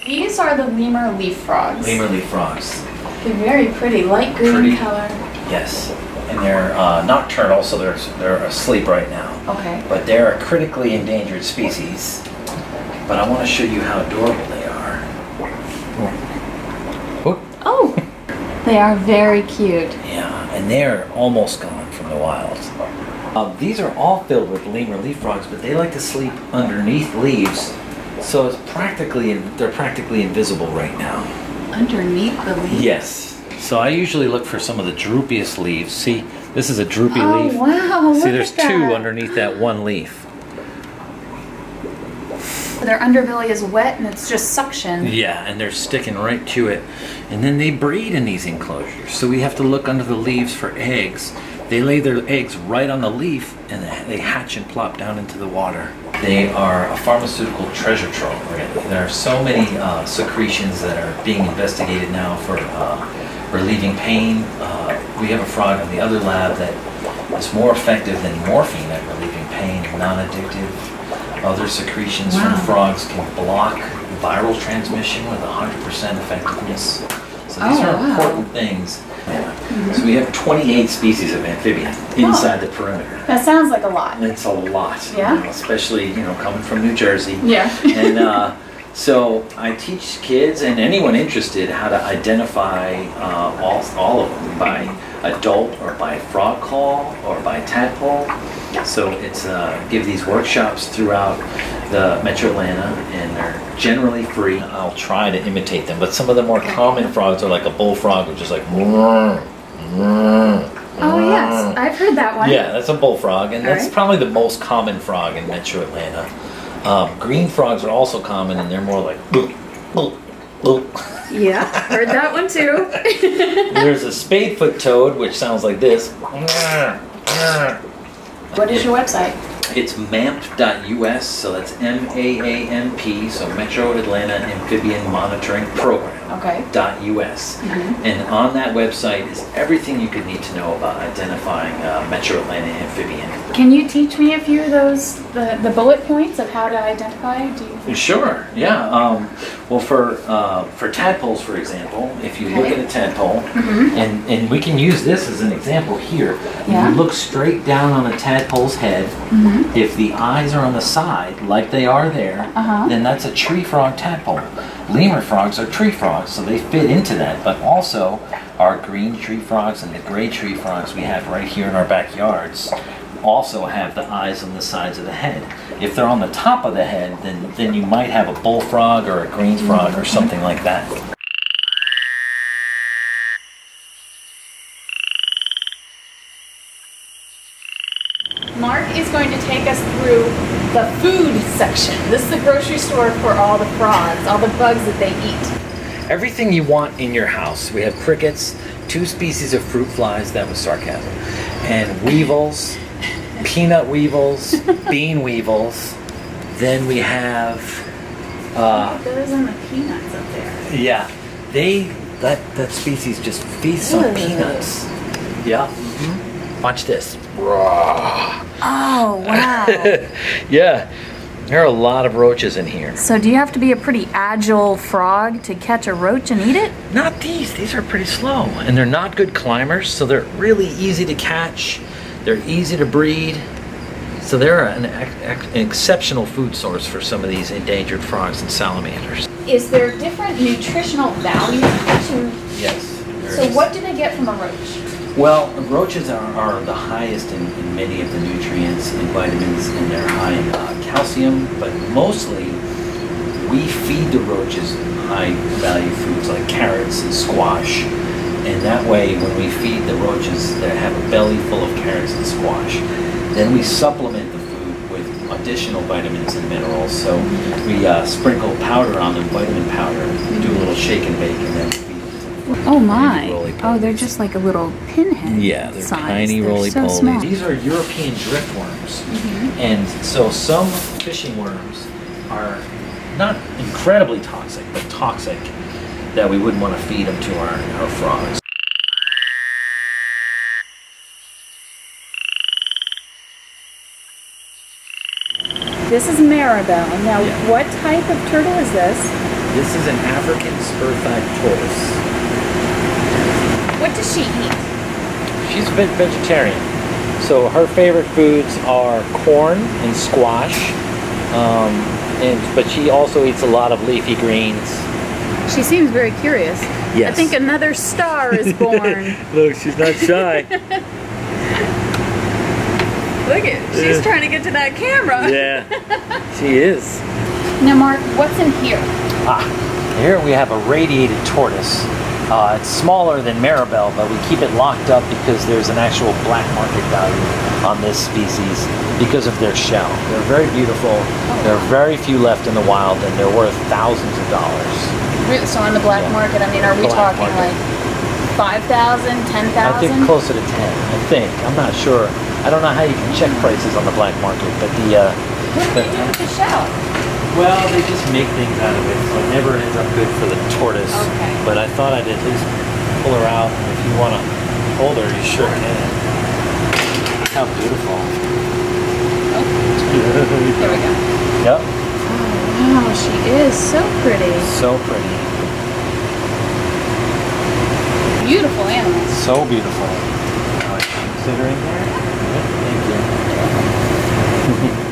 These are the lemur leaf frogs. Lemur leaf frogs. They're very pretty, light green color. Yes, and they're nocturnal, so they're asleep right now. Okay. But they're a critically endangered species. But I want to show you how adorable they are. Oh, they are very cute. Yeah, and they're almost gone from the wild. These are all filled with lemur leaf frogs, but they like to sleep underneath leaves, so they're practically invisible right now. Underneath the leaves? Yes. So I usually look for some of the droopiest leaves. See, this is a droopy leaf. Oh, wow. See, there's two underneath that one leaf. Their underbelly is wet and it's just suction. Yeah, and they're sticking right to it. And then they breed in these enclosures. So we have to look under the leaves for eggs. They lay their eggs right on the leaf and they hatch and plop down into the water. They are a pharmaceutical treasure trove, really. There are so many secretions that are being investigated now for relieving pain. We have a frog in the other lab that is more effective than morphine at relieving pain, non-addictive. Other secretions from frogs can block viral transmission with 100% effectiveness. So these are important things. Yeah. So we have 28 species of amphibian inside the perimeter. That sounds like a lot. It's a lot, yeah. Especially coming from New Jersey. Yeah. And so I teach kids and anyone interested how to identify all of them by adult or by frog call or by tadpole. So it's give these workshops throughout the Metro Atlanta, and they're generally free. I'll try to imitate them, but some of the more common frogs are like a bullfrog, which is like. Oh yes, I've heard that one. Yeah, that's a bullfrog, and that's probably the most common frog in Metro Atlanta. Green frogs are also common, and they're more like. Yeah, heard that one too. There's a spadefoot toad, which sounds like this. What is your website? It's MAMP.us, so that's MAAMP, so Metro Atlanta Amphibian Monitoring Program. Okay. .us. And on that website is everything you could need to know about identifying Metro Atlanta amphibian. Can you teach me a few of those, the bullet points of how to identify? Sure, yeah. Well, for tadpoles, for example, if you look at a tadpole, and we can use this as an example here. Yeah. You look straight down on a tadpole's head. If the eyes are on the side, like they are there, then that's a tree frog tadpole. Lemur frogs are tree frogs, so they fit into that, but also our green tree frogs and the gray tree frogs we have right here in our backyards also have the eyes on the sides of the head. If they're on the top of the head, then you might have a bullfrog or a green frog or something like that. Mark is going to take us through the food section. This is the grocery store for all the frogs, all the bugs that they eat. Everything you want in your house. We have crickets, 2 species of fruit flies, that was sarcasm, and weevils, peanut weevils, bean weevils. Then we have... those are the peanuts up there. Yeah, that species just feasts on peanuts. Yeah. Watch this. Oh, wow. Yeah, there are a lot of roaches in here. So do you have to be a pretty agile frog to catch a roach and eat it? Not these. These are pretty slow. And they're not good climbers, so they're really easy to catch. They're easy to breed. So they're an exceptional food source for some of these endangered frogs and salamanders. Is there different nutritional value to... Yes. So what do they get from a roach? Well, roaches are the highest in many of the nutrients and vitamins, and they're high in calcium, but mostly we feed the roaches high-value foods like carrots and squash, and that way when we feed the roaches that have a belly full of carrots and squash, then we supplement the food with additional vitamins and minerals. So we sprinkle powder on them, vitamin powder, do a little shake and bake, and then oh my! Oh, they're just like a little pinhead. Yeah, they're size. tiny roly-poly. So these are European driftworms, and so some fishing worms are not incredibly toxic, but toxic that we wouldn't want to feed them to our frogs. This is marabelle. Now, what type of turtle is this? This is an African spur-thighed tortoise. What does she eat? She's a vegetarian. So her favorite foods are corn and squash. But she also eats a lot of leafy greens. She seems very curious. Yes. I think another star is born. Look, she's not shy. Look at, she's trying to get to that camera. Yeah, she is. Now Mark, what's in here? Here we have a radiated tortoise. It's smaller than Maribel, but we keep it locked up because there's an actual black market value on this species because of their shell. They're very beautiful. There are very few left in the wild, and they're worth thousands of dollars. Really? So on the black market, I mean, are we Black talking market. like 5,000, 10,000? I think closer to 10, I think. I'm not sure. I don't know how you can check prices on the black market, but the... What do they do with the shell? Well, they just make things out of it, so it never ends up good for the tortoise. Okay. But I thought I'd at least pull her out. If you want to hold her, you sure can. Look how beautiful. Oh. There we go. Yep. Oh, wow, she is so pretty. So pretty. Beautiful animal. So beautiful. Considering her? Yep, thank you.